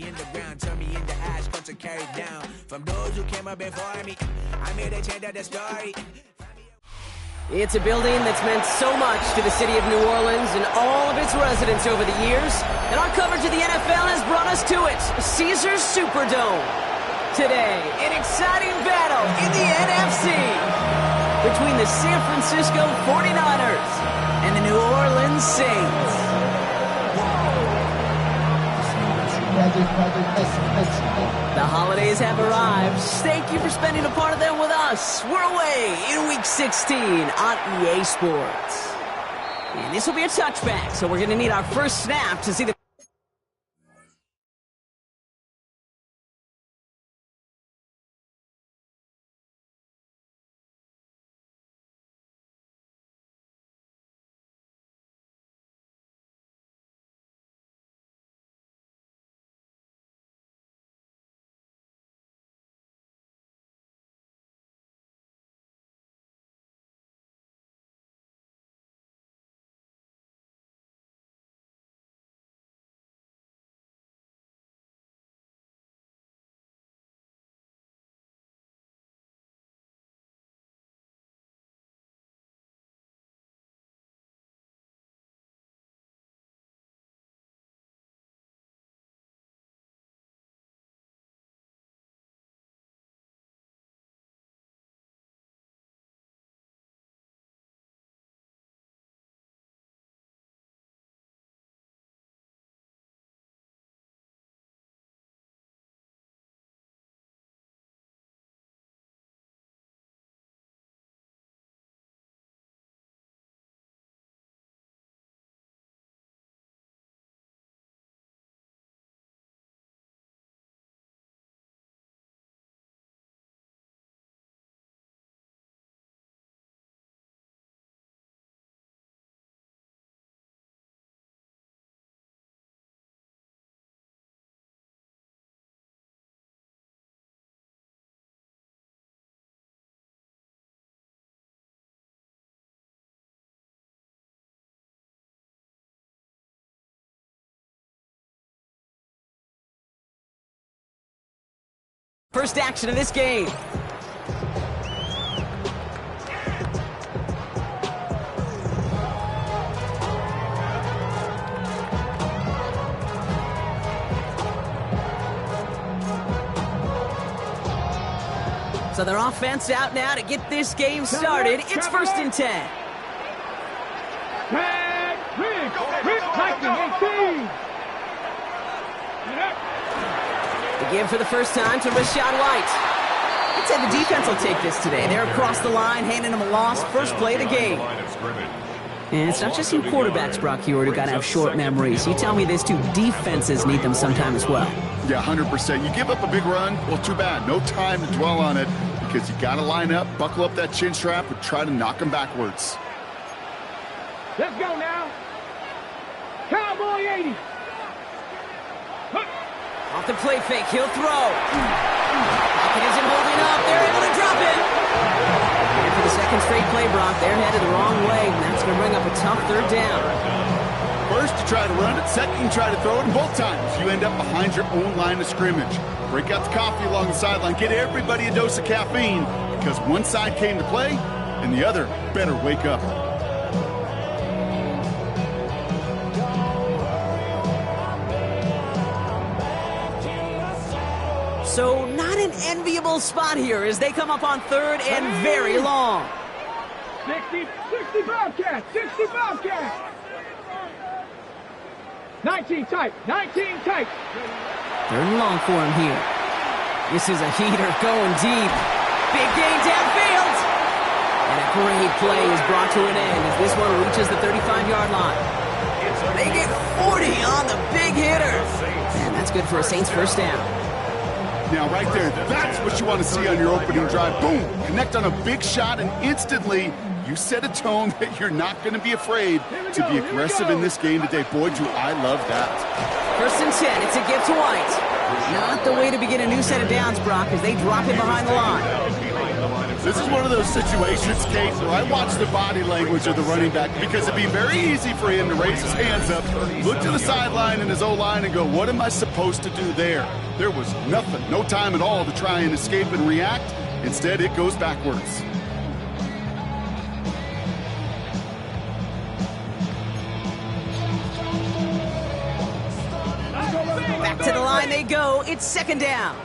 me in the ground, turn me into ash, culture carried down. From those who came up before me, I made a change of the story. It's a building that's meant so much to the city of New Orleans and all of its residents over the years, and our coverage of the NFL has brought us to it, Caesars Superdome. Today, an exciting battle in the NFC between the San Francisco 49ers and the New Orleans Saints. The holidays have arrived. Thank you for spending a part of them with us. We're away in Week 16 on EA Sports. And this will be a touchback, so we're going to need our first snap to see the... First action of this game. So their offense out now to get this game started. It's 1st and 10. The give for the first time to Rachaad White. I'd say the defense will take this today. They're across the line, handing them a loss. First play of the game. And it's not just you quarterbacks, Brock Heward, who got to have short memories. You tell me this too, defenses need them sometime as well. Yeah, 100%. You give up a big run, well, too bad. No time to dwell on it because you got to line up, buckle up that chin strap, and try to knock them backwards. Let's go now. Cowboy 80. Off the play fake, he'll throw. Pocket isn't holding up. They're able to drop it. And for the second straight play, Brock, they're headed the wrong way, and that's going to bring up a tough 3rd down. First, you try to run it. Second, you try to throw it. And both times, you end up behind your own line of scrimmage. Break out the coffee along the sideline. Get everybody a dose of caffeine because one side came to play, and the other better wake up. So not an enviable spot here as they come up on 3rd and very long. 60 Bobcats, 60 Bobcats. 19 tight, 19 tight. 3rd and long for him here. This is a heater going deep. Big gain downfield. And a great play is brought to an end as this one reaches the 35-yard line. They get 40 on the big hitter. And that's good for a Saints first down. Now, right there, that's what you want to see on your opening drive. Boom! Connect on a big shot, and instantly, you set a tone that you're not going to be afraid to be aggressive in this game today. Boy, do I love that. 1st and 10, it's a give to White. Not the way to begin a new set of downs, Brock, as they drop him behind the line. This is one of those situations, Kate, where I watch the body language of the running back because it'd be very easy for him to raise his hands up, look to the sideline in his O-line and go, what am I supposed to do there? There was nothing, no time at all to try and escape and react. Instead, it goes backwards. Back to the line they go. It's second down.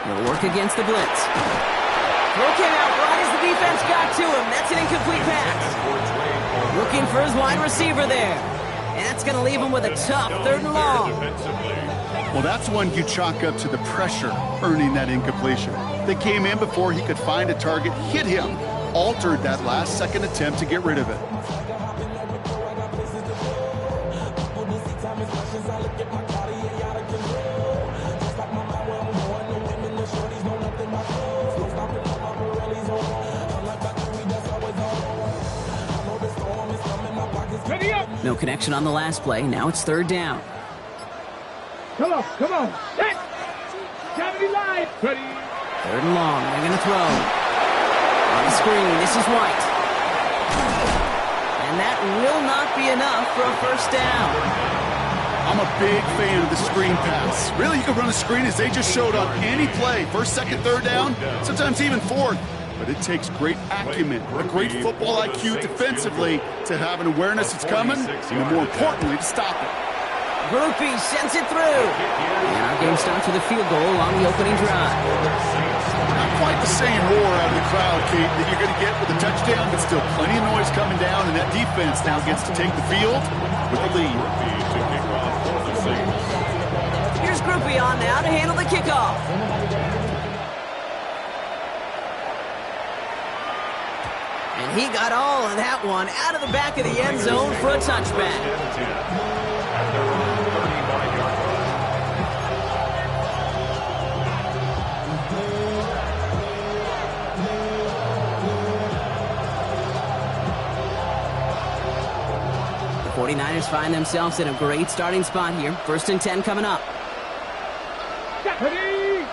He'll work against the blitz. Throw came out right as the defense got to him. That's an incomplete pass. Looking for his wide receiver there. And that's going to leave him with a tough 3rd and long. Well, that's one you chalk up to the pressure earning that incompletion. They came in before he could find a target, hit him, altered that last-second attempt to get rid of it. No connection on the last play. Now it's 3rd down. Come on, come on. Set. 70 line. Ready. 3rd and long. They're going to throw. On the screen, this is White. And that will not be enough for a 1st down. I'm a big fan of the screen pass. Really, you can run a screen as they just showed on any play. 1st, 2nd, 3rd down, sometimes even 4th. But it takes great acumen, a great football IQ defensively to have an awareness it's coming, and more importantly, to stop it. Groupie sends it through. And our game starts with a field goal on the opening drive. Not quite the same roar out of the crowd, Kate, that you're going to get with a touchdown, but still plenty of noise coming down, and that defense now gets to take the field with the lead. Here's Groupie on now to handle the kickoff. And he got all of that one out of the back of the end zone for a touchback. The 49ers find themselves in a great starting spot here. 1st and 10 coming up. 70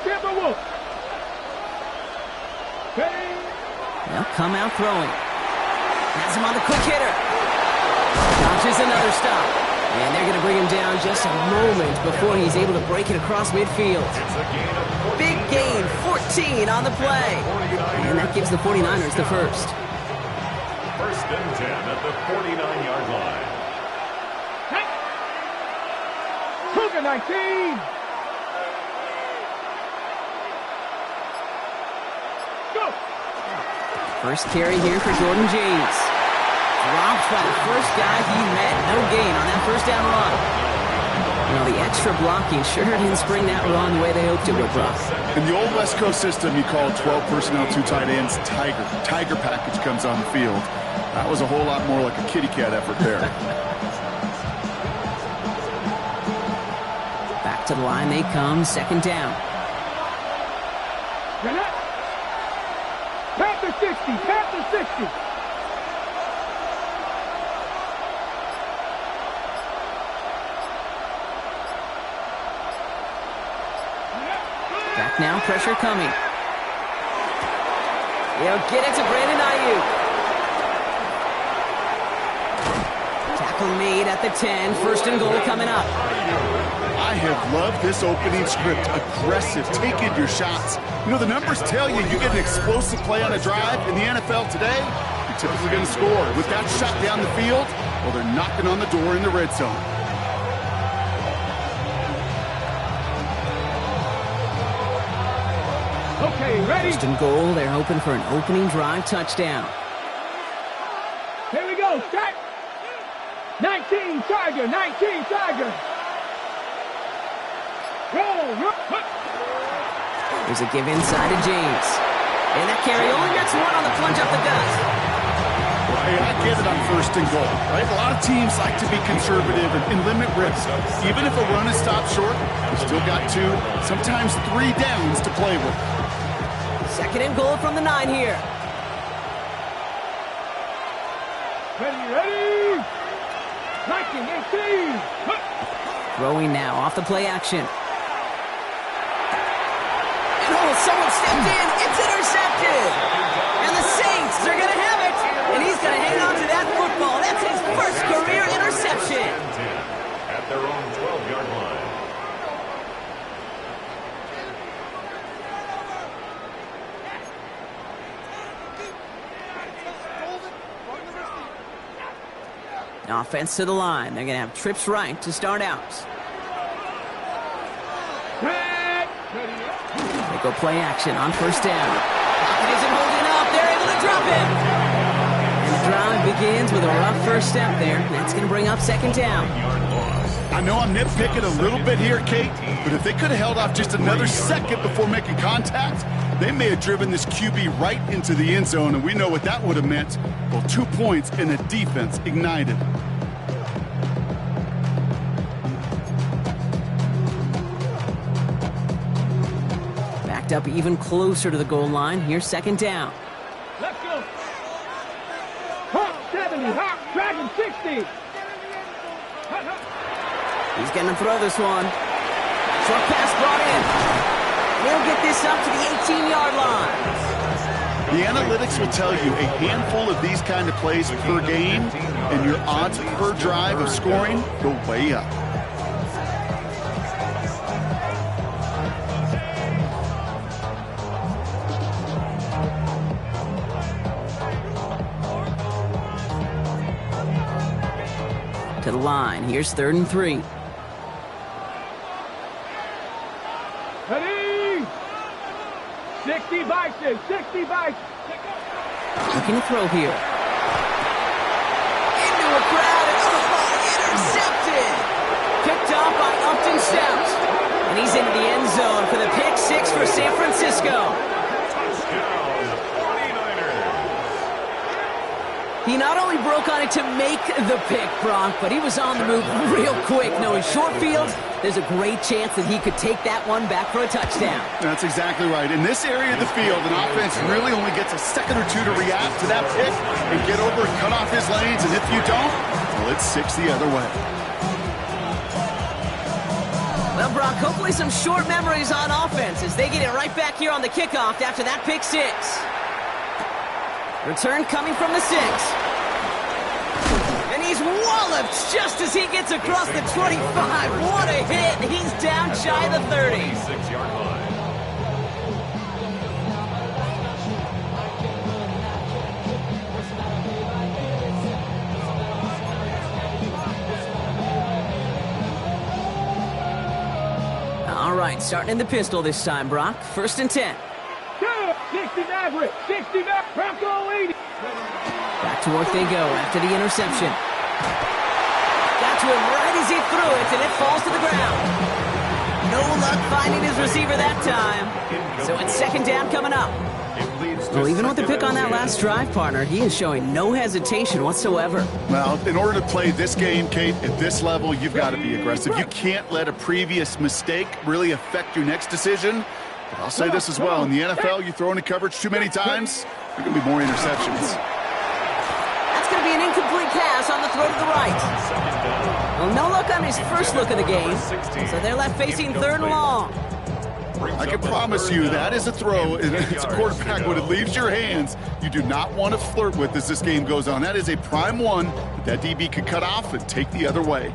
Timberwolves. They'll come out throwing. Has him on the quick hitter. Dodges another stop. And they're going to bring him down just a moment before he's able to break it across midfield. Big gain, 14 on the play. And that gives the 49ers the 1st. 1st and 10 at the 49-yard line. Cougar 19. Go. First carry here for Jordan James. Dropped by the first guy he met. No gain on that 1st down run. Well, the extra blocking sure didn't spring that run the way they hoped it would, Brock. In the old West Coast system, you call 12 personnel, 2 tight ends, Tiger. Tiger package comes on the field. That was a whole lot more like a kitty cat effort there. Back to the line they come, 2nd down. Panther 60, Panther 60. Back now, pressure coming. He'll get it to Brandon Ayuk. Tackle made at the 10, 1st and goal coming up. I have loved this opening script. Aggressive, taking your shots. You know, the numbers tell you get an explosive play on a drive. In the NFL today, you're typically going to score. With that shot down the field, well, they're knocking on the door in the red zone. Okay, ready? 1st and goal, they're hoping for an opening drive touchdown. Here we go, start. 19 Tiger, 19 Tiger. Roll. There's a give inside to James. And that carry only gets 1 on the plunge up the gut. Hey, I get it on 1st and goal, right? A lot of teams like to be conservative and limit risk. Even if a run is stopped short, you've still got 2, sometimes 3 downs to play with. 2nd and goal from the 9 here. Ready. 19, 18. Throwing now off the play action. And oh, someone stepped in. It's intercepted. And the Saints are going to have it. And he's going to hang on to that football. That's his first career interception. At their own 12-yard line. Offense to the line. They're going to have trips right to start out. They go play action on first down. It isn't holding up. They're able to drop it. And the drive begins with a rough first step there. That's going to bring up second down. I know I'm nitpicking a little bit here, Kate, but if they could have held off just another second before making contact, they may have driven this QB right into the end zone, and we know what that would have meant. Well, 2 points and the defense ignited. Backed up even closer to the goal line. Here's second down. Let's go. Hawk 70, Hawk Dragon 60. He's going to throw this one. Short pass brought in. He'll get this up to the 18-yard line. The analytics will tell you a handful of these kind of plays per game, and your odds per drive of scoring go way up. To the line. Here's 3rd and 3. Ready? 60 Bison, 60 Bison. Looking to throw here. Into a crowd and intercepted. Picked off by Upton Stout. And he's into the end zone for the pick 6 for San Francisco. He not only broke on it to make the pick, Brock, but he was on the move real quick. Knowing short field, there's a great chance that he could take that one back for a touchdown. That's exactly right. In this area of the field, an offense really only gets a second or two to react to that pick and get over and cut off his lanes. And if you don't, well, it's 6 the other way. Well, Brock, hopefully some short memories on offense as they get it right back here on the kickoff after that pick 6. Return coming from the 6. And he's walloped just as he gets across the 25. What a hit. He's down shy of the 30. 6-yard line. All right, starting in the pistol this time, Brock. 1st and 10. 60 Maverick, 60 Maverick, Bronco 80. Back to work they go after the interception. Got to him right as he threw it, and it falls to the ground. No luck finding his receiver that time. So it's second down coming up. Well, even with the pick on that last drive, partner, he is showing no hesitation whatsoever. Well, in order to play this game, Kate, at this level, you've got to be aggressive. You can't let a previous mistake really affect your next decision. But I'll say this as well. In the NFL, you throw into coverage too many times, there are going to be more interceptions. That's going to be an incomplete pass on the throw to the right. Well, no luck on his first look of the game, so they're left facing 3rd and long. I can promise you that is a throw, and it's a quarterback when it leaves your hands, you do not want to flirt with as this game goes on. That is a prime one that DB could cut off and take the other way.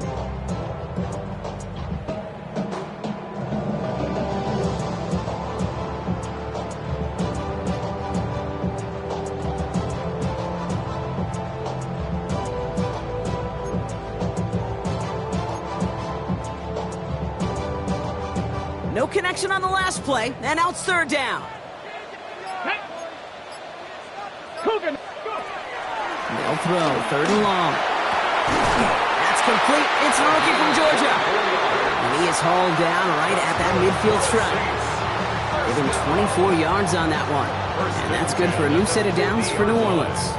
No connection on the last play, and now it's 3rd down. Coogan. They'll throw, 3rd and long. That's complete. It's the rookie from Georgia. And he is hauled down right at that midfield stripe. Give him 24 yards on that one. And that's good for a new set of downs for New Orleans.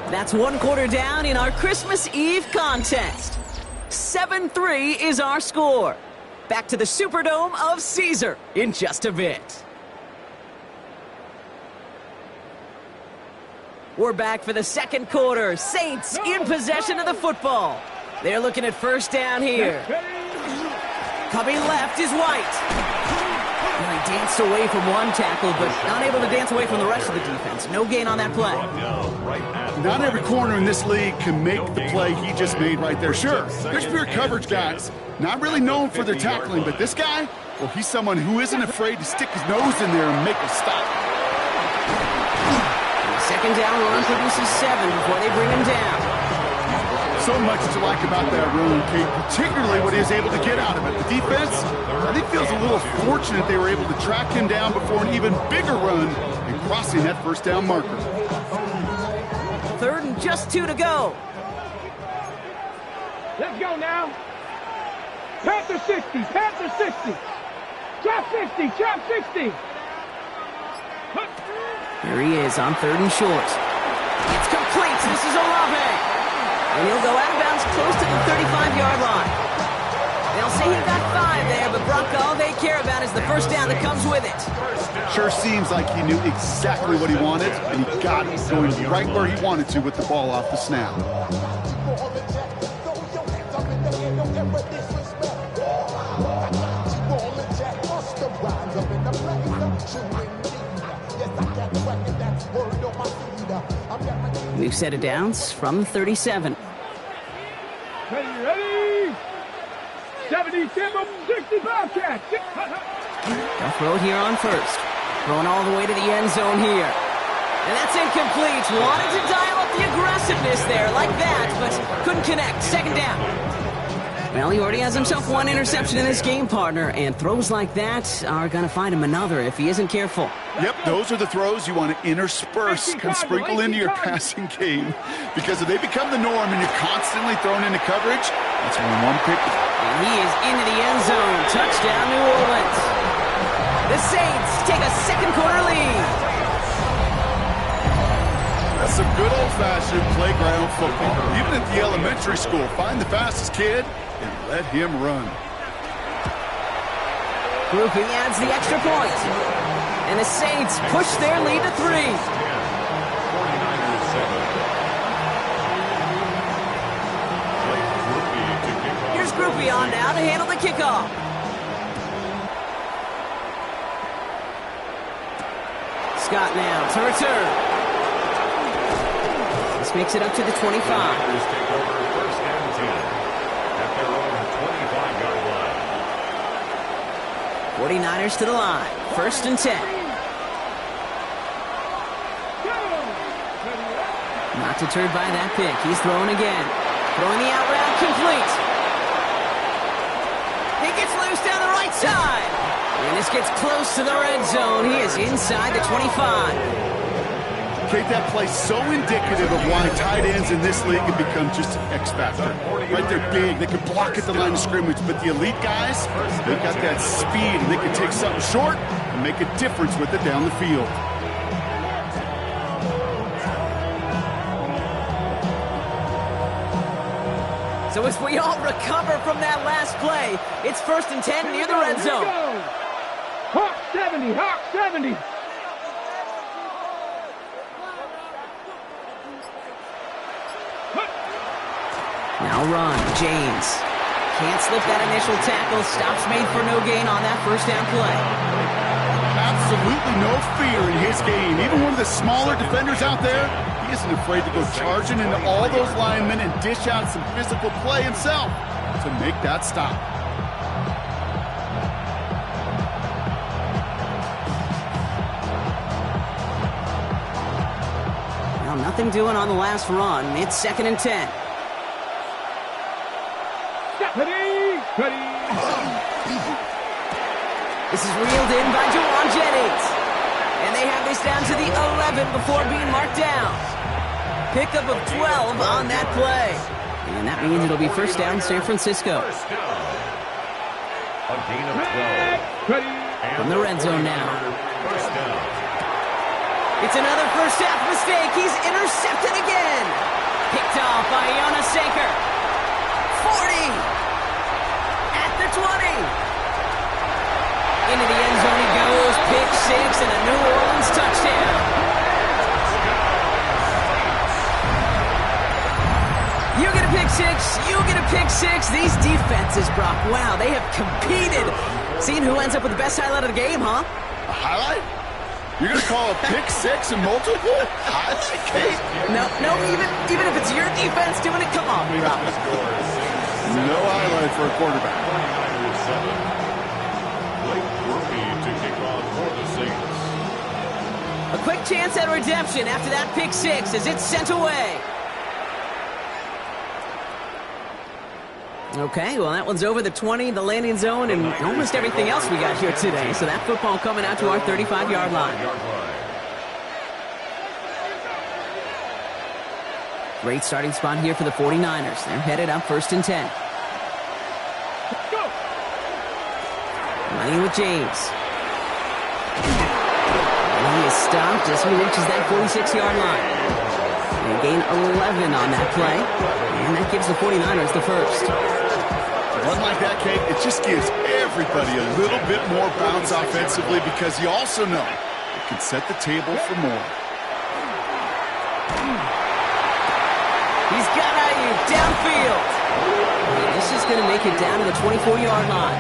That's 1 quarter down in our Christmas Eve contest. 7-3 is our score. Back to the Superdome of Caesar in just a bit. We're back for the second quarter. Saints in possession of the football. They're looking at first down here. Coming left is White. Well, he danced away from one tackle, but unable to dance away from the rest of the defense. No gain on that play. Not every corner in this league can make the play he just made right there. Sure, there's pure coverage guys, not really known for their tackling, but this guy, well, he's someone who isn't afraid to stick his nose in there and make a stop. Second down run produces 7 before they bring him down. So much to like about that run, Kate, particularly what he was able to get out of it. The defense, I think, feels a little fortunate they were able to track him down before an even bigger run and crossing that first down marker. Third and just 2 to go. Let's go now. Panther 60, Panther 60. Trap 60, trap 60. Here he is on 3rd and short. It's complete. This is Olave. And he'll go out of bounds close to the 35-yard line. They'll say he got 5 there, but Brock, all they care about is the first down that comes with it. Sure seems like he knew exactly what he wanted, and he got it going right where he wanted to with the ball off the snap. We've set it downs from 37. Ready? 77, 65 catch. They'll throw it here on first. Throwing all the way to the end zone here. And that's incomplete. Wanted to dial up the aggressiveness there like that, but couldn't connect. Second down. Well, he already has himself 1 interception in this game, partner, and throws like that are going to find him another if he isn't careful. Yep, those are the throws you want to intersperse and sprinkle into your passing game, because if they become the norm and you're constantly thrown into coverage, that's when one pick. And he is into the end zone. Touchdown, New Orleans. The Saints take a second quarter lead. That's some good old-fashioned playground football. Even at the elementary school, find the fastest kid and let him run. Grouping adds the extra point. And the Saints push their lead to 3. Here's Groupie on now to handle the kickoff. Scott now to return. This makes it up to the 25. Take over first and 10 at their own 25-yard line. 49ers to the line. First and 10. Not deterred by that pick. He's throwing again. Throwing the out route complete. He gets loose down the right side. And this gets close to the red zone. He is inside the 25. Kate, that play's so indicative of why tight ends in this league have become just an X factor. Right, they're big, they can block at the line of scrimmage, but the elite guys, they've got that speed, and they can take something short and make a difference with it down the field. So as we all recover from that last play, it's first and 10 near the red zone. Hawk 70, Hawk 70. Now run, James. Can't slip that initial tackle. Stops made for no gain on that first down play. Absolutely no fear in his game. Even one of the smaller defenders out there, he isn't afraid to go charging into all those linemen and dish out some physical play himself to make that stop. Well, nothing doing on the last run. It's second and 10. Ready. This is reeled in by Juwan Jennings. And they have this down to the 11 before being marked down. Pickup of 12 on that play. And that means it'll be first down San Francisco. First down. A gain of 12. From the red zone now. First down. It's another first half mistake. He's intercepted again. Picked off by Jonas Saker. 40. At the 20. Into the end zone he goes. Pick 6 and a New Orleans touchdown. six, you get a pick six. These defenses, Brock, wow, they have competed. Seeing who ends up with the best highlight of the game, huh? A highlight? You're going to call a pick six and multiple? Highlight, Kate? No, even if it's your defense doing it, come on, Brock. No highlight for a quarterback. 49ers 7. Blake Murphy to kick off for the Saints. A quick chance at redemption after that pick six as it's sent away. Okay, well, that one's over the 20, the landing zone, and almost everything else we got here today. So that football coming out to our 35-yard line. Great starting spot here for the 49ers. They're headed up 1st and 10. Running with James. And he is stopped as he reaches that 46-yard line. They gain 11 on that play, and that gives the 49ers the first. One like that, Kate, it just gives everybody a little bit more bounce offensively because you also know it can set the table for more. He's got Ayuk downfield. And this is going to make it down to the 24-yard line.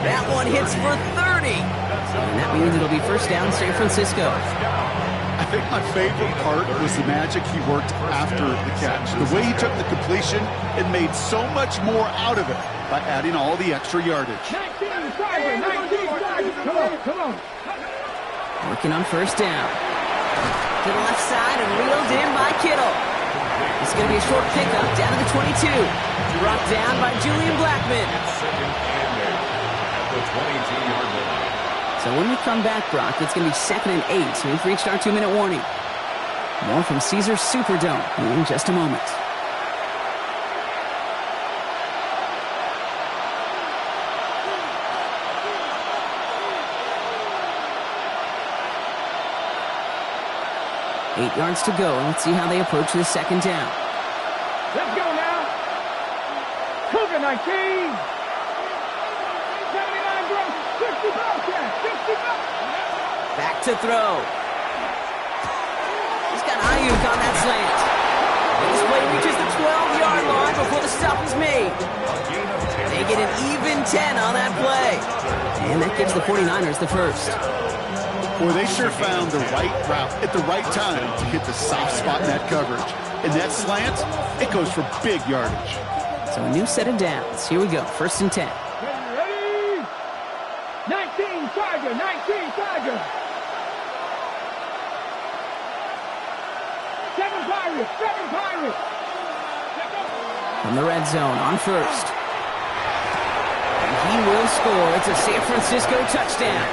That one hits for 30. And that means it'll be first down San Francisco. I think my favorite part was the magic he worked after the catch. The way he took the completion and made so much more out of it by adding all the extra yardage. 19, come on. Working on first down. To the left side and reeled in by Kittle. It's going to be a short pickup down to the 22. Brought down by Julian Blackman. Second and 8 at the 22-yard line. So when we come back, Brock, it's going to be 2nd and 8. So we've reached our 2-minute warning. More from Caesars Superdome in just a moment. Eight yards to go. Let's see how they approach this second down. Let's go now. Cougar 19. 79 gross. 60 Bobcats. 60 Bobcats. Back to throw. He's got Ayuk on that slant. And this play reaches the 12-yard line before the stop is made. They get an even 10 on that play. And that gives the 49ers the first. Boy, they sure found the right route at the right time to hit the soft spot in that coverage. And that slant, it goes for big yardage. So a new set of downs. Here we go. 1st and 10. Ready? 19 Tiger. 19 Tiger. 7 Pirates. 7 Pirates. From the red zone on first. And he will score. It's a San Francisco touchdown.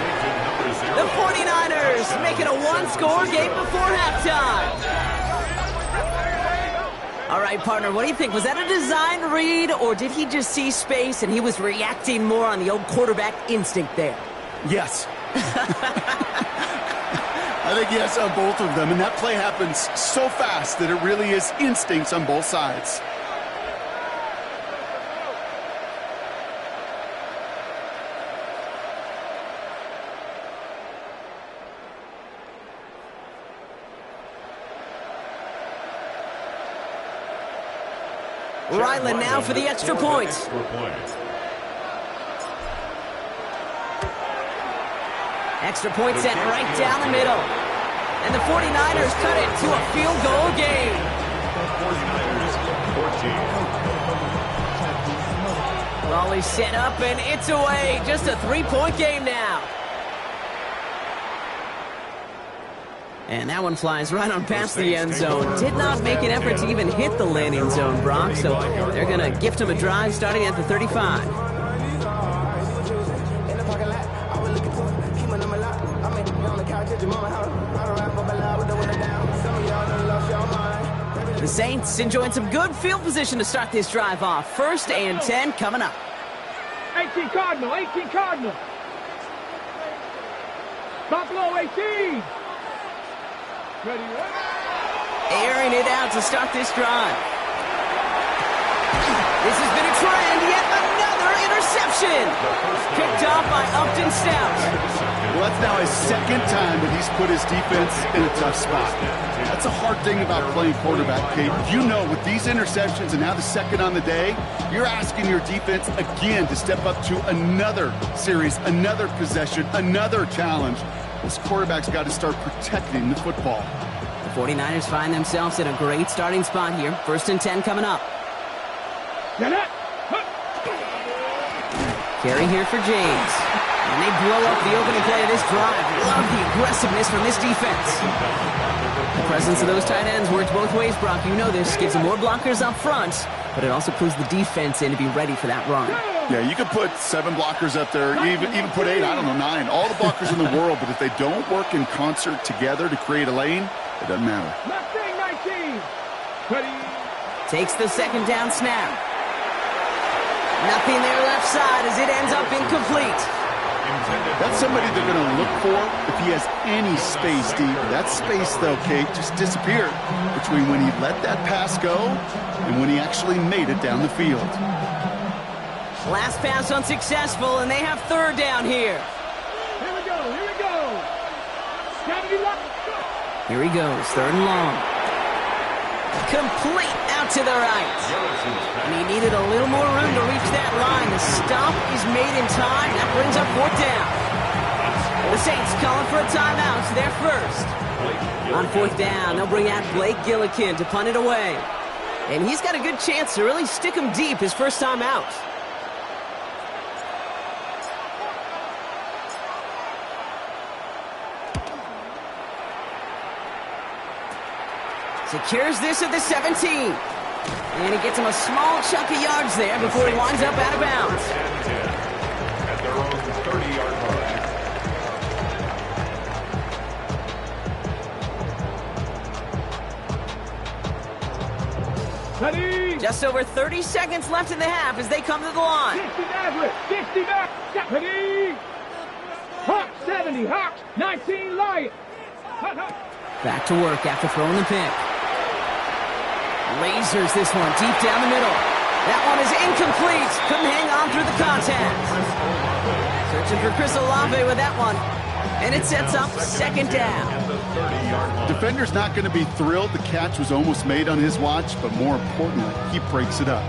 The 49ers make it a one-score game before halftime. All right, partner, what do you think? Was that a design read, or did he just see space and he was reacting more on the old quarterback instinct there? Yes. I think yes on both of them, and that play happens so fast that it really is instincts on both sides. Ryland now for the extra point. Extra point set right down the middle. And the 49ers cut it to a field goal game. 49ers 14. Raleigh set up and it's away. Just a 3-point game now. And that one flies right on past the end zone. Did not make an effort to even hit the landing zone, Brock. So they're going to gift him a drive starting at the 35. The Saints enjoying some good field position to start this drive off. 1st and 10 coming up. 18 Cardinal. 18 Cardinal. Buffalo 18. Ready? Airing it out to start this drive. This has been a trend. Yet another interception. Picked off by Upton Stout. Well, that's now his second time that he's put his defense in a tough spot. That's a hard thing about playing quarterback, Kate. You know, with these interceptions and now the second on the day, you're asking your defense again to step up to another series, another possession, another challenge. This quarterback's got to start protecting the football. The 49ers find themselves in a great starting spot here. 1st and 10 coming up. Carry here for James. And they blow up the opening play of this drive. Love the aggressiveness from this defense. The presence of those tight ends works both ways, Brock. You know this. Gives them more blockers up front, but it also clues the defense in to be ready for that run. Yeah, you could put 7 blockers up there, even put 8, I don't know, 9. All the blockers in the world, but if they don't work in concert together to create a lane, it doesn't matter. 19. Takes the second down snap. Nothing there left side as it ends up incomplete. That's somebody they're going to look for if he has any space deep. That space, though, Kate, just disappeared between when he let that pass go and when he actually made it down the field. Last pass unsuccessful, and they have 3rd down here. Here we go. Here he goes, 3rd and long. Complete out to the right. And he needed a little more room to reach that line. The stop is made in time. That brings up 4th down. The Saints calling for a timeout. They're first. On 4th down, they'll bring out Blake Gillikin to punt it away. And he's got a good chance to really stick him deep his first time out. Secures this at the 17. And he gets him a small chunk of yards there before he winds up out of bounds. At their own 30-yard line. Just over 30 seconds left in the half as they come to the line. 60 back. Ready. Hawk 70. Hawks 19. Lion. Back to work after throwing the pick. Lasers this one deep down the middle. That one is incomplete. Couldn't hang on through the contact. Searching for Chris Olave with that one. And it sets up 2nd down. Defender's not going to be thrilled the catch was almost made on his watch, but more importantly, he breaks it up.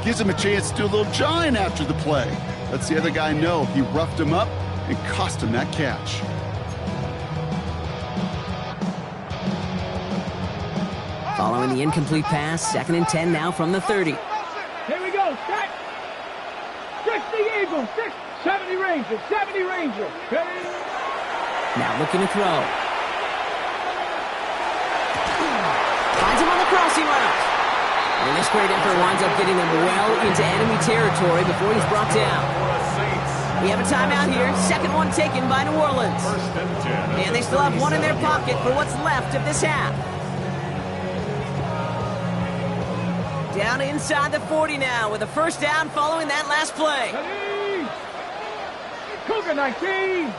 Gives him a chance to do a little jawing after the play. Lets the other guy know he roughed him up and cost him that catch. Following the incomplete pass, 2nd and 10 now from the 30. Here we go. 60 Eagles. 70 Rangers. 70 Rangers. Ready. Now looking to throw. Finds him on the crossing route. And this great effort winds up getting them well into enemy territory before he's brought down. We have a timeout here. 2nd one taken by New Orleans. And they still have one in their pocket for what's left of this half. Down inside the 40 now with a 1st down following that last play. Ready. Cougar 19.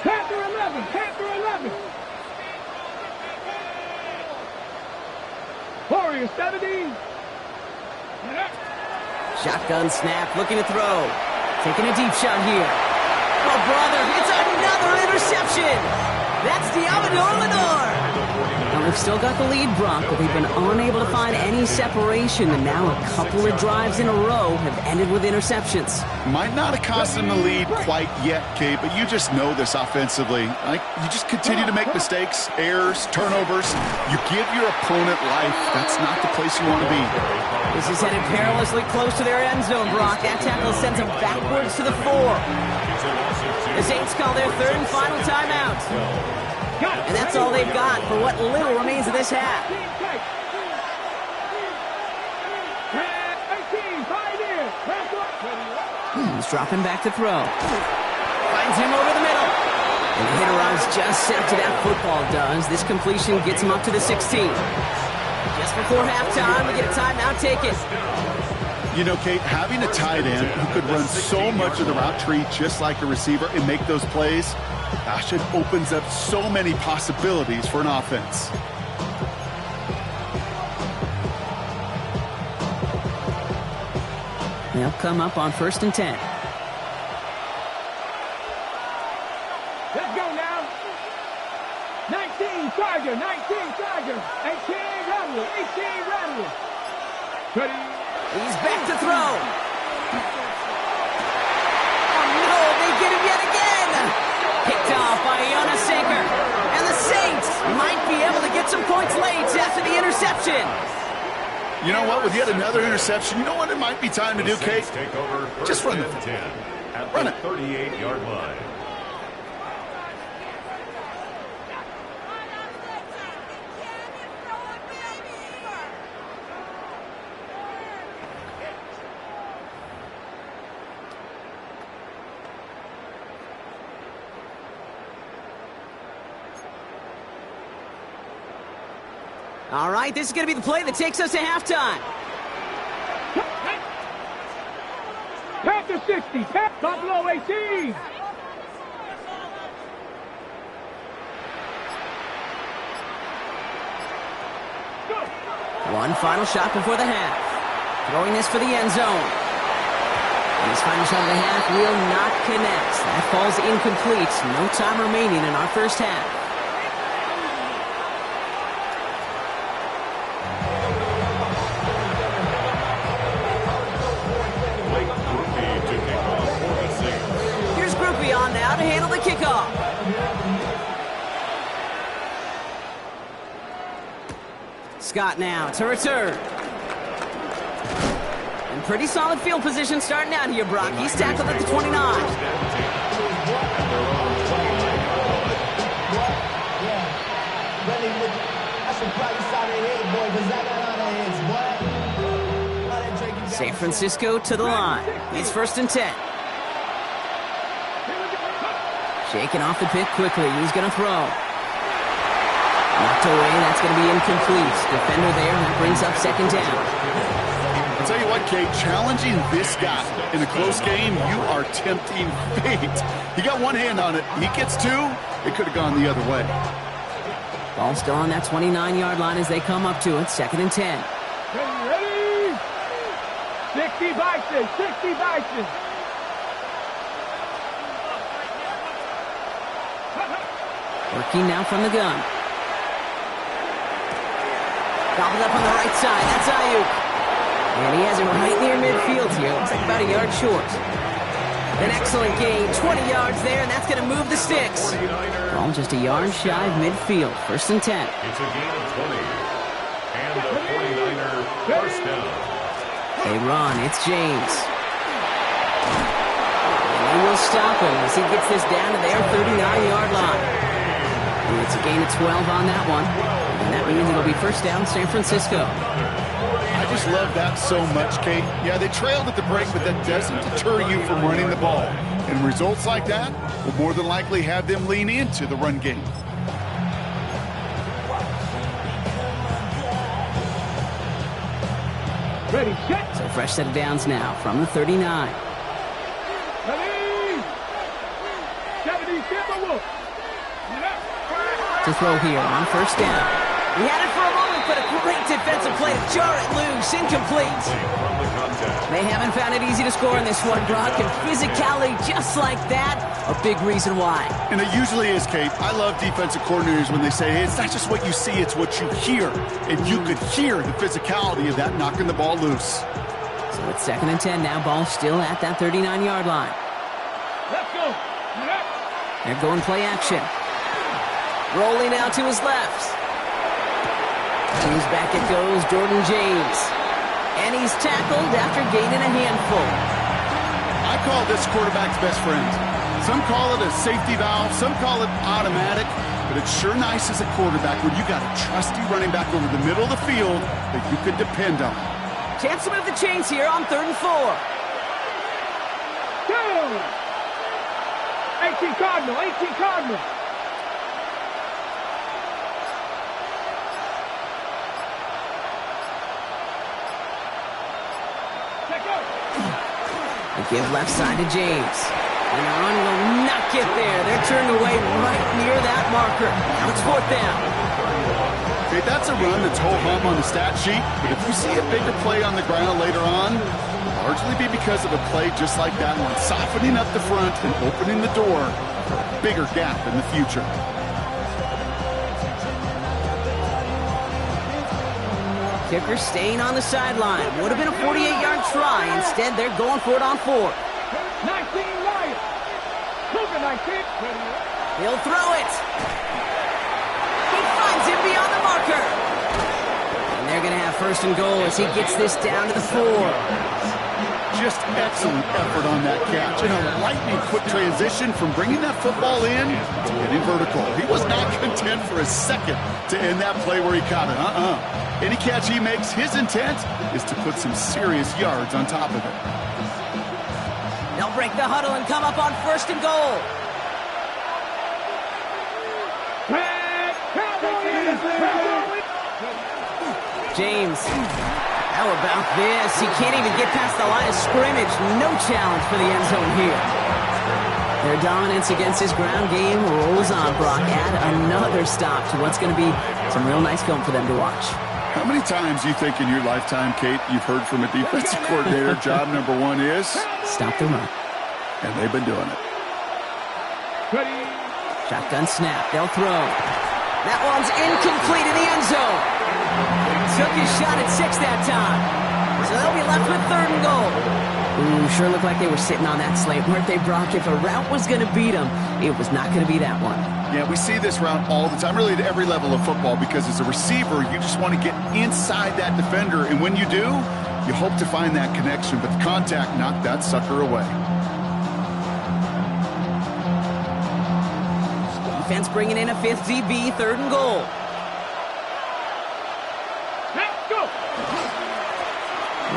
Panther 11. Panther 11. Warrior 70. Shotgun snap, looking to throw. Taking a deep shot here. Oh, brother, it's another interception. That's Diamador Lenore. Now, they've still got the lead, Brock, but they've been unable to find any separation, and now a couple of drives in a row have ended with interceptions. Might not have cost them the lead quite yet, Kate, but you just know this offensively. You just continue to make mistakes, errors, turnovers. You give your opponent life. That's not the place you want to be. This is headed perilously close to their end zone, Brock. That tackle sends them backwards to the 4. The Saints call their 3rd and final timeout. And that's all they've got for what little remains of this half. He's dropping back to throw. Finds him over the middle. And the hit arrives just set to that football does. This completion gets him up to the 16. Just before halftime, we get a timeout taken. You know, Kate, having a tight end who could run so much of the route tree just like a receiver and make those plays, gosh, it opens up so many possibilities for an offense. They'll come up on 1st and 10. Tiger, 19 Tiger, 18 Rebel, 18 Rebel. Ready? He's back to throw. Oh no, they get him yet again. Picked off by Jonas Sinker. And the Saints might be able to get some points late after the interception. You know what? With yet another interception, you know what it might be time to do, Kate? Take over Just run it. 10 at Run the it. 38-yard line. All right, this is going to be the play that takes us to halftime. Panther 60, Buffalo 18. One final shot before the half. Throwing this for the end zone. And his final shot of the half will not connect. That falls incomplete. No time remaining in our first half. Here's Groupie on now to handle the kickoff. Scott now to return. And pretty solid field position starting out here, Brock. He's tackled at the 29. San Francisco to the line. It's 1st and 10. Shaking off the pick quickly. He's going to throw. Knocked away. That's going to be incomplete. Defender there. That brings up 2nd down. I'll tell you what, Kate, challenging this guy in a close game, you are tempting fate. He got one hand on it. He gets two. It could have gone the other way. Ball still on that 29-yard line as they come up to it. 2nd and 10. Ready? 60 Bison, 60 Bison. Working now from the gun. Gobbled up on the right side. That's Ayuk. And he has him right near midfield here. Looks like about a yard short. An excellent gain. 20 yards there, and that's going to move the sticks. Ball just a yard shy of midfield. 1st and 10. It's a gain of 20. And the 49er first down. They run. It's James. And they will stop him as he gets this down to their 39-yard line. And it's a gain of 12 on that one. And that means it'll be 1st down San Francisco. I just love that so much, Kate. Yeah, they trailed at the break, but that doesn't deter you from running the ball. And results like that will more than likely have them lean into the run game. Ready, set. So fresh set of downs now from the 39. Ready? 70 Timberwolves. To throw here on 1st down. He had it for a moment, but a great defensive play to jar it loose. Incomplete. They haven't found it easy to score in this one, Brock, and physicality just like that, a big reason why. And it usually is, Kate. I love defensive coordinators when they say, hey, it's not just what you see, it's what you hear. And you could hear the physicality of that knocking the ball loose. So it's 2nd and 10 now. Ball still at that 39-yard line. Let's go. They're going play action. Rolling out to his left. He's back it goes, Jordan James. And he's tackled after gaining a handful. I call this quarterback's best friend. Some call it a safety valve, some call it automatic, but it's sure nice as a quarterback when you got a trusty running back over the middle of the field that you can depend on. Chance to move the chains here on 3rd and 4. 18 Cardinal, 18 Cardinal. They give left side to James. And the run will not get there. They're turned away right near that marker. Now it's 4th down. Okay, that's a run that's ho-hum on the stat sheet, but if you see a bigger play on the ground later on, it'll largely be because of a play just like that one, softening up the front and opening the door for a bigger gap in the future. Kicker staying on the sideline. Would have been a 48-yard try. Instead, they're going for it on 4. 19 Lions. Cougar 19. He'll throw it. He finds him beyond the marker. And they're going to have first and goal as he gets this down to the 4. Just excellent effort on that catch. And a lightning quick transition from bringing that football in to getting vertical. He was not content for a second to end that play where he caught it. Any catch he makes, his intent is to put some serious yards on top of it. They'll break the huddle and come up on first and goal. James, how about this? He can't even get past the line of scrimmage. No challenge for the end zone here. Their dominance against his ground game rolls on, Brock. Add another stop to what's going to be some real nice film for them to watch. How many times do you think in your lifetime, Kate, you've heard from a defensive coordinator, job number 1 is? Stop the run. And they've been doing it. Shotgun snap. They'll throw. That one's incomplete in the end zone. Took his shot at 6 that time. So they'll be left with 3rd and goal. Ooh, sure looked like they were sitting on that slate, weren't they, Brock? If a route was going to beat them, it was not going to be that one. Yeah, we see this route all the time, really at every level of football, because as a receiver, you just want to get inside that defender, and when you do, you hope to find that connection, but the contact knocked that sucker away. Defense bringing in a 5th DB, 3rd and goal. Let's go.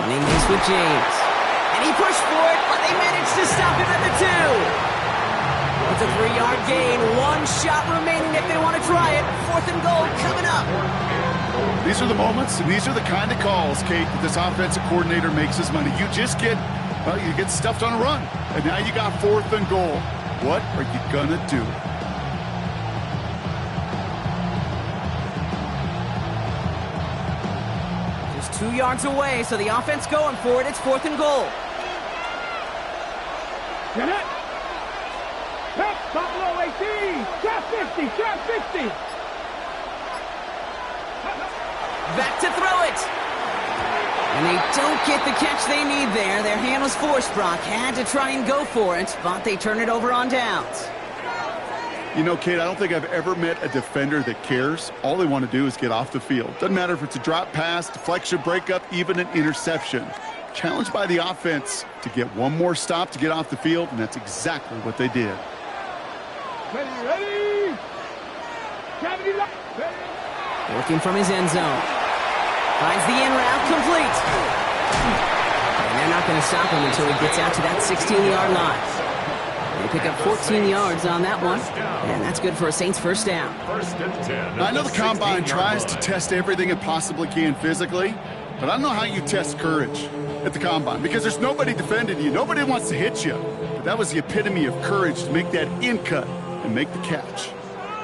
Running this with James. And he pushed for it, but they managed to stop him at the 2. It's a 3-yard gain. 1 shot remaining if they want to try it. 4th and goal coming up. These are the moments, and these are the kind of calls, Kate, that this offensive coordinator makes his money. You just get, well, you get stuffed on a run, and now you got 4th and goal. What are you going to do? Just 2 yards away, so the offense going for it. It's 4th and goal. Get it. Top low 18. Trap 50. Trap 60. Back to throw it. And they don't get the catch they need there. Their hand was forced, Brock. Had to try and go for it, but they turn it over on downs. You know, Kate, I don't think I've ever met a defender that cares. All they want to do is get off the field. Doesn't matter if it's a drop pass, deflection, breakup, even an interception. Challenged by the offense to get one more stop to get off the field, and that's exactly what they did. Ready. Working from his end zone. Finds the in route complete. And they're not going to stop him until he gets out to that 16-yard line. They pick up 14 yards on that one, and that's good for a Saints first down. I know the Combine tries to test everything it possibly can physically, but I don't know how you test courage at the Combine, because there's nobody defending you. Nobody wants to hit you. But that was the epitome of courage to make that in cut and make the catch.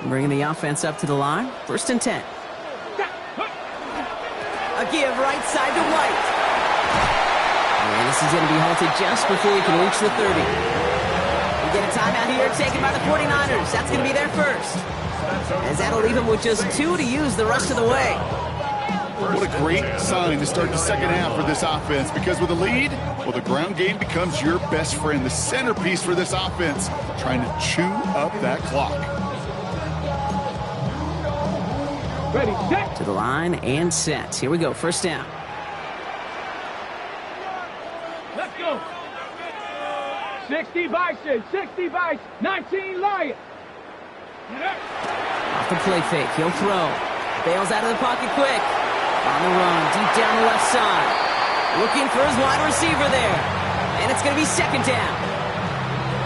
Bringing the offense up to the line. 1st and 10. A give right side to White. And this is going to be halted just before he can reach the 30. We get a timeout here taken by the 49ers. That's going to be their first. As that'll leave him with just 2 to use the rest of the way. What a great sign to start the second half for this offense, because with a lead, well, the ground game becomes your best friend, the centerpiece for this offense, trying to chew up that clock. Ready, set. To the line and set. Here we go, first down. Let's go. 60 Bison, 60 Bison, 19 Lions. Off the play fake, he'll throw. Bails out of the pocket quick. On the run, deep down the left side. Looking for his wide receiver there. And it's going to be 2nd down.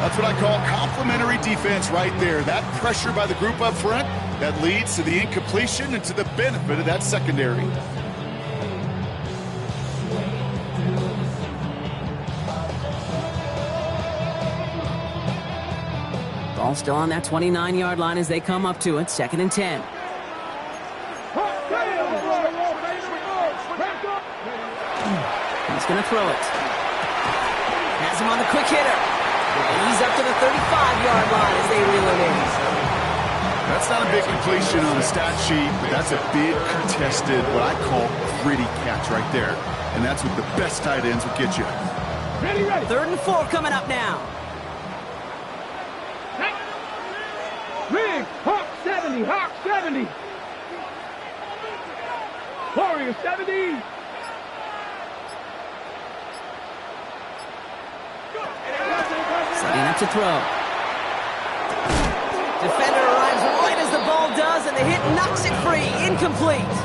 That's what I call complementary defense right there. That pressure by the group up front, that leads to the incompletion and to the benefit of that secondary. Ball still on that 29-yard line as they come up to it. 2nd and 10. He's going to throw it. Has him on the quick hitter. And he's up to the 35-yard line as they reel it in. That's not a big completion on the stat sheet, but that's a big contested, what I call gritty catch right there. And that's what the best tight ends will get you. Ready, ready. 3rd and 4 coming up now. Big, Hawk 70, Hawk 70. Warrior 70. Setting up to throw. Defender arrives right as the ball does, and the hit knocks it free. Incomplete.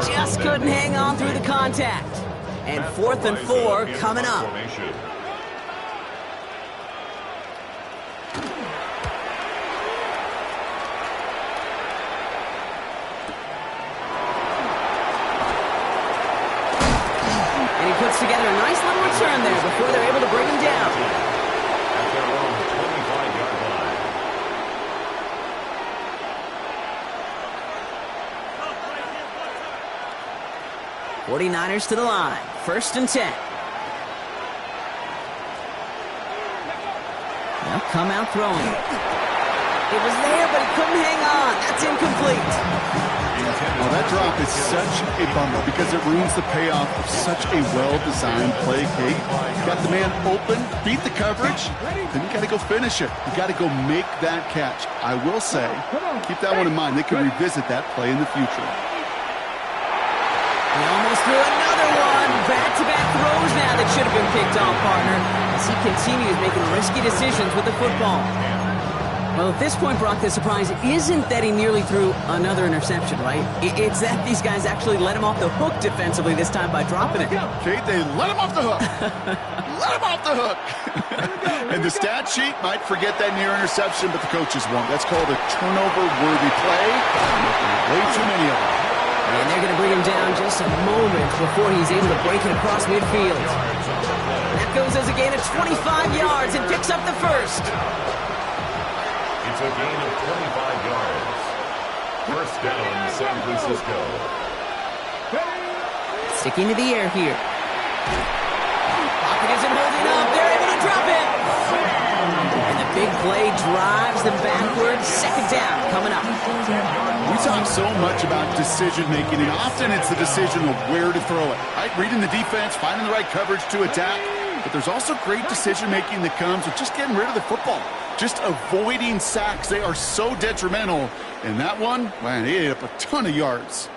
Just couldn't hang on through the contact. And 4th and 4 coming up. And he puts together a nice little return there before they're able to bring him down. At their own 25-yard line. 49ers to the line. 1st and 10. They'll come out throwing. It was there, but he couldn't hang on. That's incomplete. Oh, that drop is such a bummer because it ruins the payoff of such a well-designed play, Kate. Got the man open, beat the coverage, then you got to go finish it. You got to go make that catch. I will say, keep that one in mind. They can revisit that play in the future. He almost threw another one. Back-to-back throws now that should have been picked off, partner, as he continues making risky decisions with the football. Well, at this point, Brock, the surprise isn't that he nearly threw another interception, right? It's that these guys actually let him off the hook defensively this time by dropping it. Kate, they let him off the hook. Let him off the hook. And the stat sheet might forget that near interception, but the coaches won't. That's called a turnover-worthy play. Way too many of them. And they're going to bring him down just a moment before he's able to break it across midfield. That goes as a gain of 25 yards and picks up the first. It's a gain of 25 yards. 1st down, San Francisco. Sticking to the air here. Pocket isn't holding up. They're able to drop it. And the big play drives them backwards. 2nd down coming up. We talk so much about decision-making, and often it's the decision of where to throw it. Right? Reading the defense, finding the right coverage to attack. But there's also great decision-making that comes with just getting rid of the football. Just avoiding sacks. They are so detrimental. And that one, man, he ate up a ton of yards.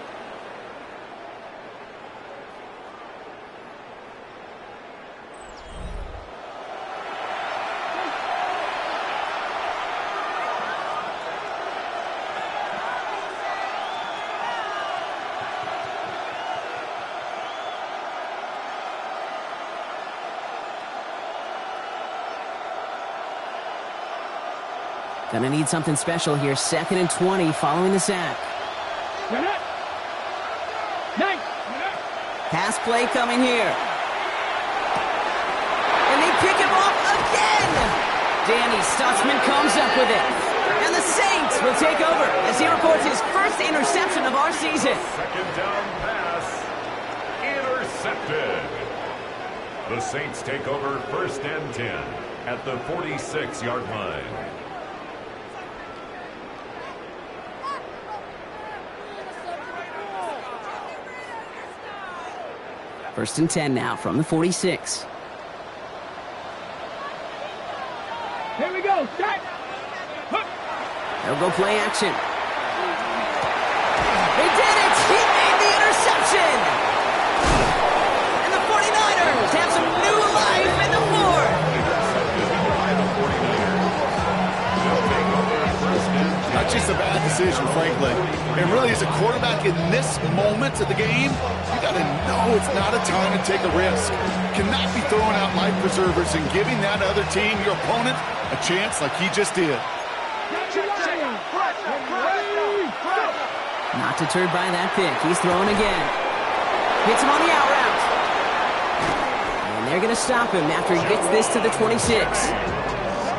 Gonna need something special here. 2nd and 20 following the sack. Nice. Pass play coming here. And they pick him off again. Danny Stutzman comes up with it. And the Saints will take over as he records his first interception of our season. 2nd down pass. Intercepted. The Saints take over 1st and 10 at the 46-yard line. 1st and 10 now from the 46. Here we go. Set. They'll go play action. They did it! He made the interception! And the 49ers have some new life in the fourth. Not just a bad decision, frankly. And really, as a quarterback in this moment of the game, you got to know it's not a time to take a risk. You cannot be throwing out life preservers and giving that other team, your opponent, a chance like he just did. Not deterred by that pick. He's throwing again. Hits him on the out route. And they're going to stop him after he gets this to the 26.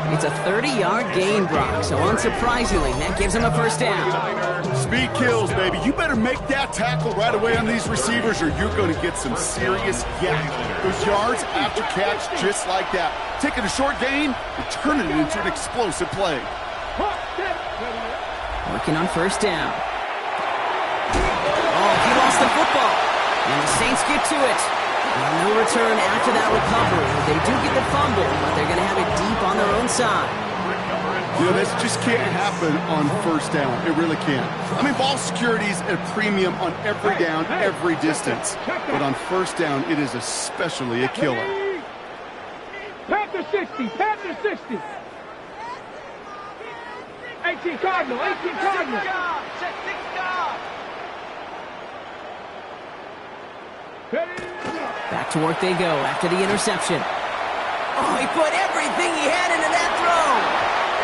It's a 30-yard gain, Brock, so unsurprisingly, that gives him a 1st down. Speed kills, baby. You better make that tackle right away on these receivers or you're going to get some serious yak. Those yards after catch just like that. Taking a short gain and turning it into an explosive play. Working on first down. Oh, he lost the football. And the Saints get to it. No return after that recovery. They do get the fumble, but they're going to have it deep on their own side. You know, this just can't happen on first down. It really can't. I mean, ball security's at a premium on every down, every distance. But on first down, it is especially a killer. Panther 60, Panther 60. 18 Cardinal, 18 Cardinal. Back to work they go after the interception. Oh, he put everything he had into that throw.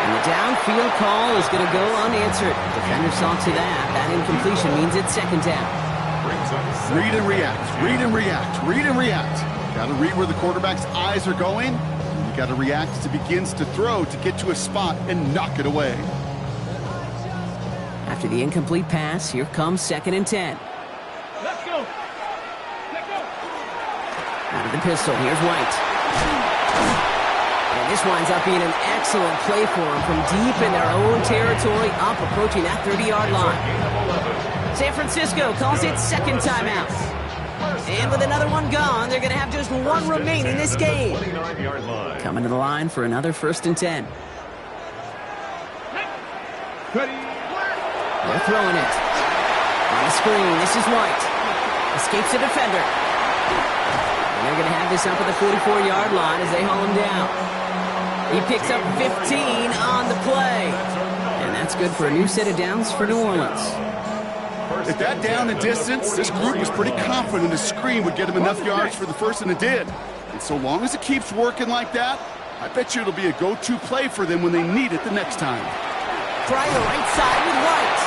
And the downfield call is going to go unanswered. Defender saw to that. That incompletion means it's second down. Read and react, read and react, read and react. Got to read where the quarterback's eyes are going. And you got to react as he begins to throw to get to a spot and knock it away. After the incomplete pass, here comes 2nd and 10. Let's go. Let's go. Out of the pistol, here's White. And this winds up being an excellent play for them from deep in their own territory, up approaching that 30-yard line. San Francisco calls it second timeout. And with another one gone, they're going to have just one remaining this game. Coming to the line for another 1st and 10. They're throwing it. On the screen, this is White. Escapes the defender. And they're going to have this up at the 44-yard line as they haul him down. He picks up 15 on the play. And that's good for a new set of downs for New Orleans. At that down and distance, this group was pretty confident a screen would get him enough yards for the first, and it did. And so long as it keeps working like that, I bet you it'll be a go-to play for them when they need it the next time. Trying the right side with White.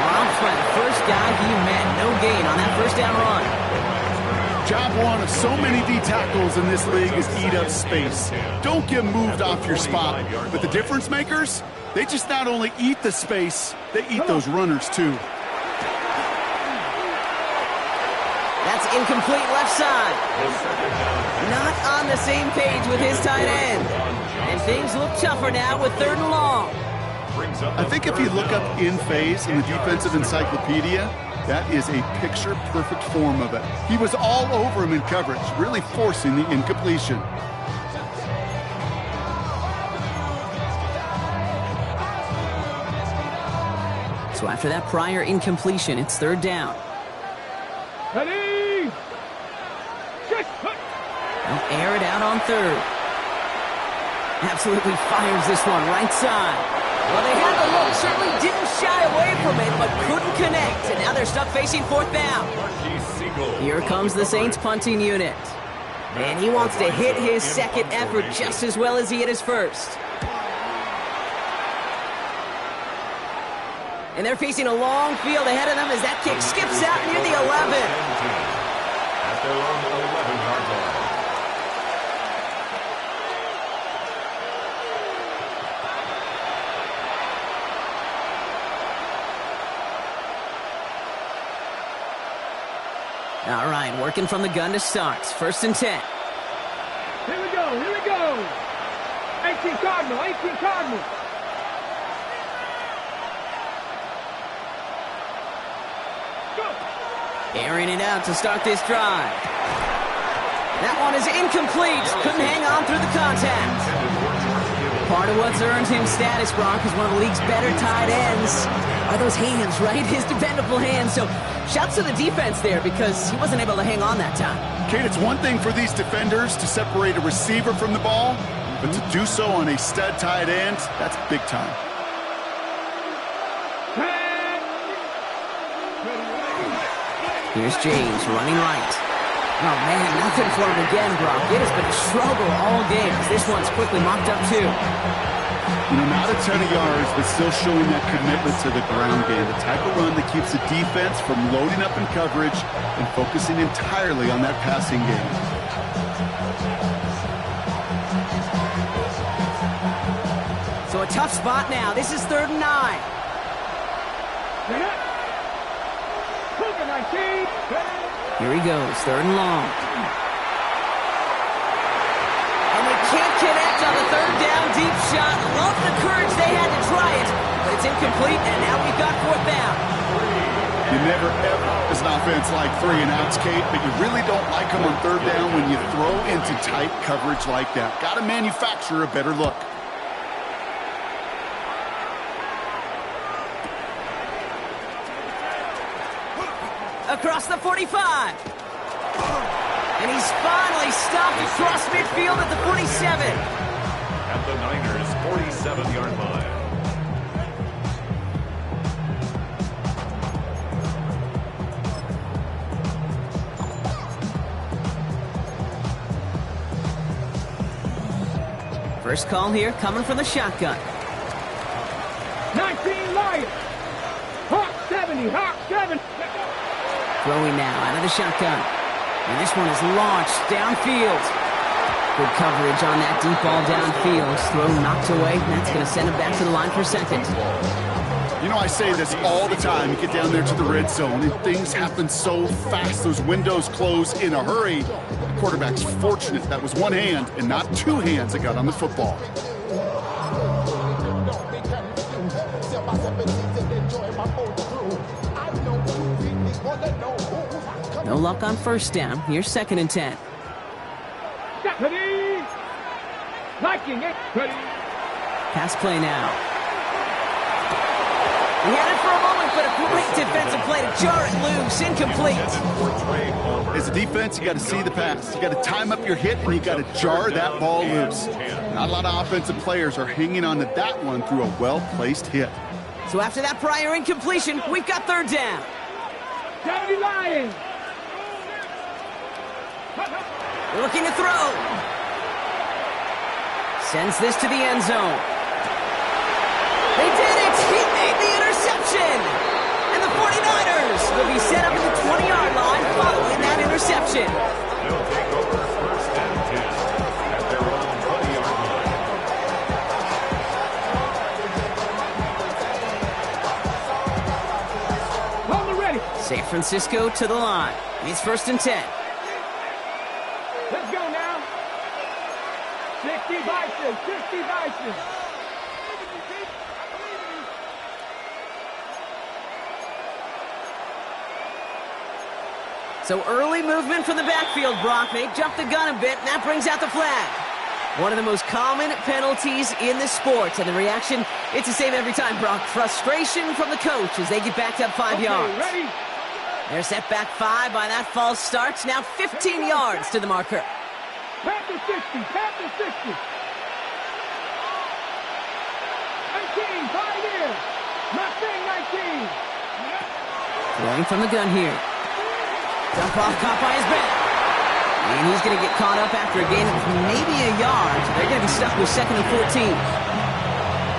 Round front, first guy he met. No gain on that first down run. Job one of so many D tackles in this league is eat up space. Don't get moved off your spot. But the difference makers, they just not only eat the space, they eat those runners too. That's incomplete left side. Not on the same page with his tight end. And things look tougher now with 3rd and long. I think if you look up in phase in the defensive encyclopedia, that is a picture-perfect form of it. He was all over him in coverage, really forcing the incompletion. So after that prior incompletion, it's 3rd down. Ready? They'll air it out on 3rd. Absolutely fires this one right side. Well, they had the look, certainly didn't shy away from it, but couldn't connect. And now they're stuck facing 4th down. Here comes the Saints punting unit. And he wants to hit his second effort just as well as he hit his first. And they're facing a long field ahead of them as that kick skips out near the 11. At their own 11-yard line. All right, working from the gun to start. 1st and 10. Here we go, here we go. 18 Cardinal, 18 Cardinal. Go. Airing it out to start this drive. That one is incomplete. Couldn't hang on through the contact. Part of what's earned him status, Brock, is one of the league's better tight ends. Are those hands, right? His dependable hands. So shouts to the defense there because he wasn't able to hang on that time. Kate, it's one thing for these defenders to separate a receiver from the ball, but to do so on a stud tight end, that's big time. Here's James running right. Oh, man, nothing for him again, Brock. It has been a struggle all game as this one's quickly mocked up, too. You know, not a ton of yards, but still showing that commitment to the ground game. The type of run that keeps the defense from loading up in coverage and focusing entirely on that passing game. So a tough spot now. This is 3rd and 9. Here he goes, 3rd and long. And they can't connect on the 3rd down deep shot. Love the courage they had to try it, but it's incomplete, and now we've Never, ever does an offense like 3 and outs, Kate, but you really don't like them on third down when you throw into tight coverage like that. Got to manufacture a better look. Across the 45. And he's finally stopped across midfield at the 47. At the Niners' 47-yard line. First call here coming from the shotgun. 19 Lions. Hawk 70, Hawk 7. Throwing now out of the shotgun. And this one is launched downfield. Good coverage on that deep ball downfield. Throw knocked away. That's going to send him back to the line for second. You know, I say this all the time. You get down there to the red zone, and things happen so fast. Those windows close in a hurry. The quarterback's fortunate that was one hand and not two hands that got on the football. No luck on first down. Here's 2nd and 10. Pass play now. He had it for a moment, but a great defensive play to jar it loose. Incomplete. As a defense, you got to see the pass. You got to time up your hit, and you got to jar that ball loose. Not a lot of offensive players are hanging on to that one through a well-placed hit. So after that prior incompletion, we've got third down. 70 Lions. Looking to throw. Sends this to the end zone. They did it! He made the interception! And the 49ers will be set up at the 20-yard line following that interception. They'll take over first and 10 at their own 20-yard line. Hold it ready. San Francisco to the line. It's 1st and 10. Let's go now. 60 Bison, 60 Bison. So early movement from the backfield, Brock. They jumped the gun a bit, and that brings out the flag. One of the most common penalties in the sport, and the reaction, it's the same every time, Brock. Frustration from the coach as they get backed up 5 yards. Ready? They're set back 5 by that false start. Now 15 yards to the marker. Panther 60, Panther 60. 19, 5 years. Mustang 19. Throwing from the gun here. Dump off, caught by his back. And he's going to get caught up after a gain of maybe a yard. They're going to be stuck with 2nd and 14.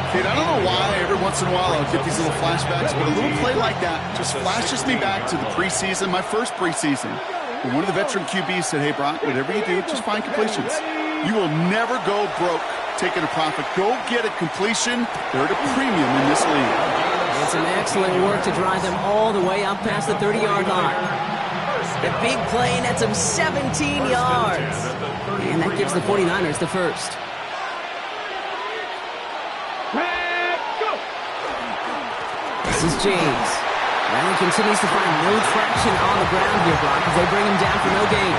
Kid, I don't know why every once in a while I'll get these little flashbacks, but a little play like that just flashes me back to the preseason, my first preseason. And one of the veteran QBs said, hey, Brock, whatever you do, just find completions. You will never go broke taking a profit. Go get a completion. They're at a premium in this league. And some excellent work to drive them all the way up past the 30-yard line. The big play nets them 17 yards. And that gives the 49ers the first. This is James. Riley continues to find no traction on the ground here, Brock, as they bring him down for no gain.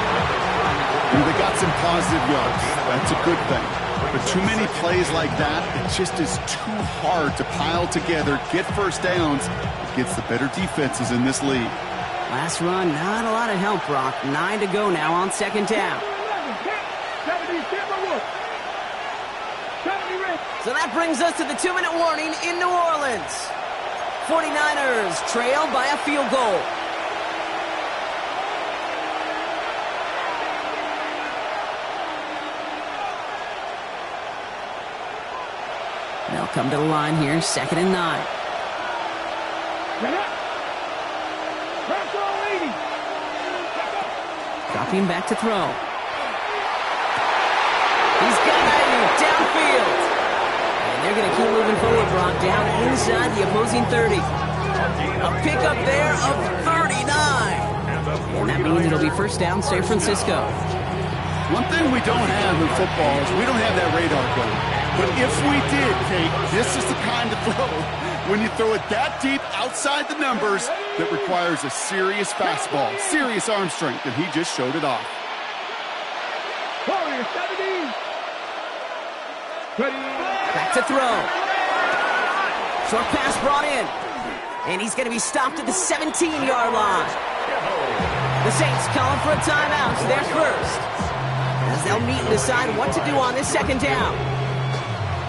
They got some positive yards. That's a good thing. But too many plays like that, it just is too hard to pile together, get first downs against the better defenses in this league. Last run, not a lot of help, Brock. 9 to go now on 2nd down. So that brings us to the 2-minute warning in New Orleans. 49ers trail by a field goal. They'll come to the line here, 2nd and 9. Dropping back to throw. He's got it downfield. And they're going to keep moving forward, Brock, down inside the opposing 30. A pickup there of 39. And that means it'll be first down, San Francisco. One thing we don't have in football is we don't have that radar gun. But if we did, Kate, this is the kind of throw when you throw it that deep outside the numbers, that requires a serious fastball, serious arm strength, and he just showed it off. Warrior 70. Ready. Back to throw. Short pass brought in. And he's going to be stopped at the 17-yard line. The Saints calling for a timeout. They're first, as they'll meet and decide what to do on this second down.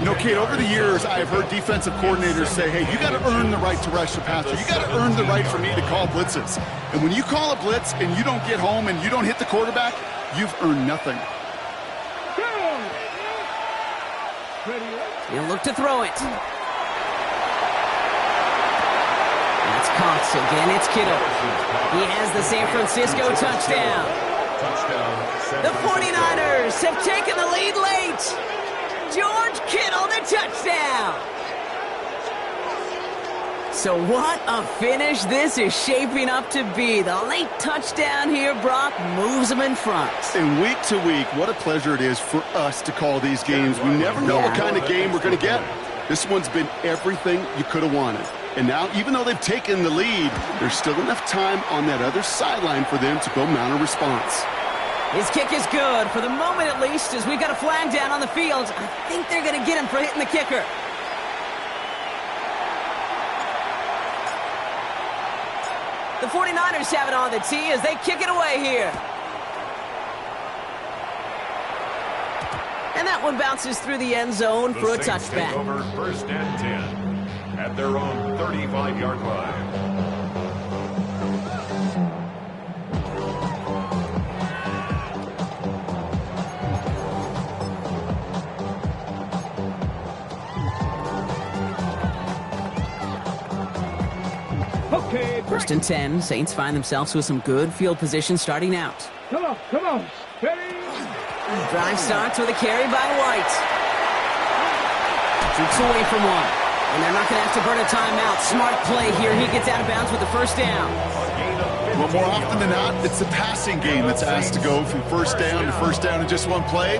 You know, Kate, over the years, I've heard defensive coordinators say, hey, you got to earn the right to rush the passer. You got to earn the right for me to call blitzes. And when you call a blitz and you don't get home and you don't hit the quarterback, you've earned nothing. He'll look to throw it. That's caught. Again, it's Kittle. He has the San Francisco touchdown. The 49ers have taken the lead late. George Kittle, the touchdown. So what a finish this is shaping up to be. The late touchdown here, Brock, moves them in front. And week to week, what a pleasure it is for us to call these games. We never know what kind of game we're going to get. This one's been everything you could have wanted. And now, even though they've taken the lead, there's still enough time on that other sideline for them to go mount a response. His kick is good, for the moment at least, as we got a flag down on the field. I think they're going to get him for hitting the kicker. The 49ers have it on the tee as they kick it away here. And that one bounces through the end zone for a touchback. Take over first and 10 at their own 35-yard line. First and 10, Saints find themselves with some good field position starting out. Come on. Ready. Drive starts with a carry by White. Droops away from one. And they're not going to have to burn a timeout. Smart play here. He gets out of bounds with the first down. Well, more often than not, it's the passing game that's asked to go from first down to first down in just one play.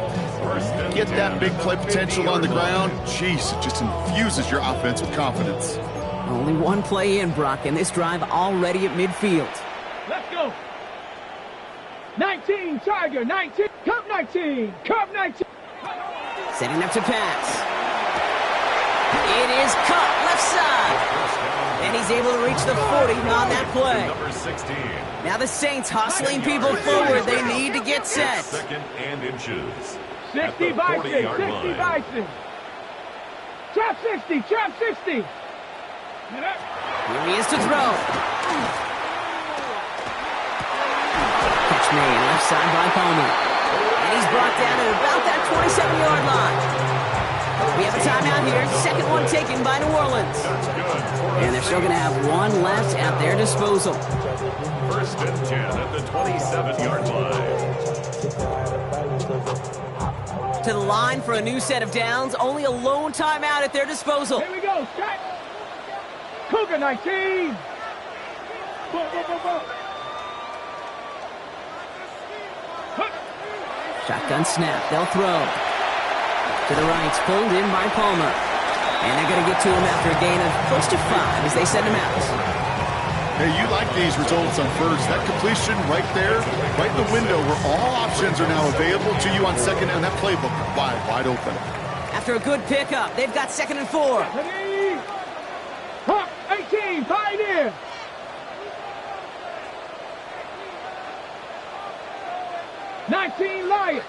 Get that big play potential on the ground. Jeez, it just infuses your offense with confidence. Only one play in, Brock, and this drive already at midfield. Let's go. 19, Tiger, 19. Cup 19. Setting up to pass. It is cut left side. And he's able to reach the 40 on that play. Number 16. Now the Saints hustling people forward. They need to get set. Second and inches. 60 Bison. Trap 60. Here he is to throw. Catch made left side by Palmer. And he's brought down at about that 27-yard line. We have a timeout here. Second one taken by New Orleans. And they're still going to have one left at their disposal. First and 10 at the 27-yard line. To the line for a new set of downs. Only a lone timeout at their disposal. Here we go, Scott. Cougar 19. Shotgun snap. They'll throw. To the right. Pulled in by Palmer. And they're going to get to him after a gain of close to 5 as they send him out. Hey, you like these results on first. That completion right there, right in the window where all options are now available to you on second, and that playbook wide open. After a good pickup, they've got 2nd and 4. Ready. Hawk 18, Pioneer. Lion.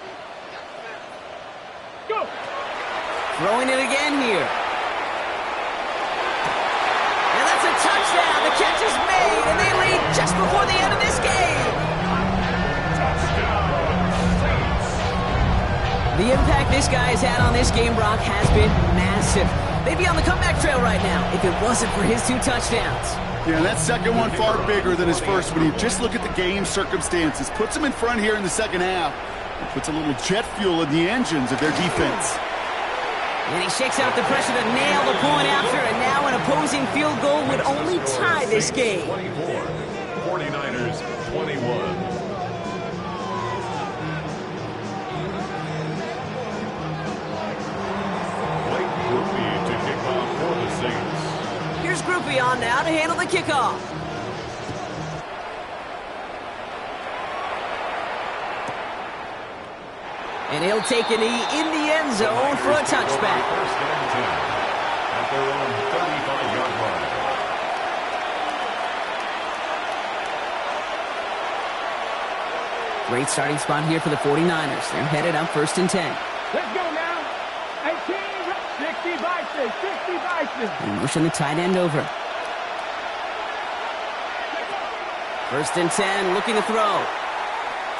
Go. Throwing it again here. And that's a touchdown. The catch is made, and they lead just before the end of this game. The impact this guy has had on this game, Brock, has been massive. They'd be on the comeback trail right now if it wasn't for his 2 touchdowns. Yeah, that second one far bigger than his first when you just look at the game circumstances. Puts him in front here in the second half. It puts a little jet fuel in the engines of their defense. And he shakes out the pressure to nail the point after, and now an opposing field goal would only tie this game. 24, 49ers 21. groupie on now to handle the kickoff. And he'll take a knee in the end zone for a touchback. First and 10 at their own 35-yard line. Great starting spot here for the 49ers. They're headed up first and 10. Let's go now. 18, 60 Bison, 60 Bison. They motion the tight end over. First and 10, looking to throw.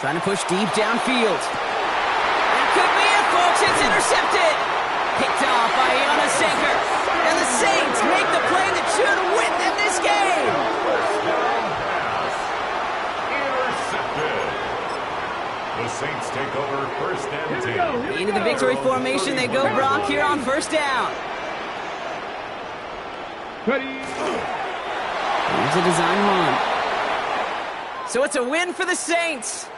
Trying to push deep downfield. It could be it, folks. It's intercepted. Picked off by Iona. And the Saints make the play that should win them this game. First down pass. Intercepted. The Saints take over first and 10. Into the victory formation they go, Brock, here on first down. Ready. Here's a design run. So it's a win for the Saints.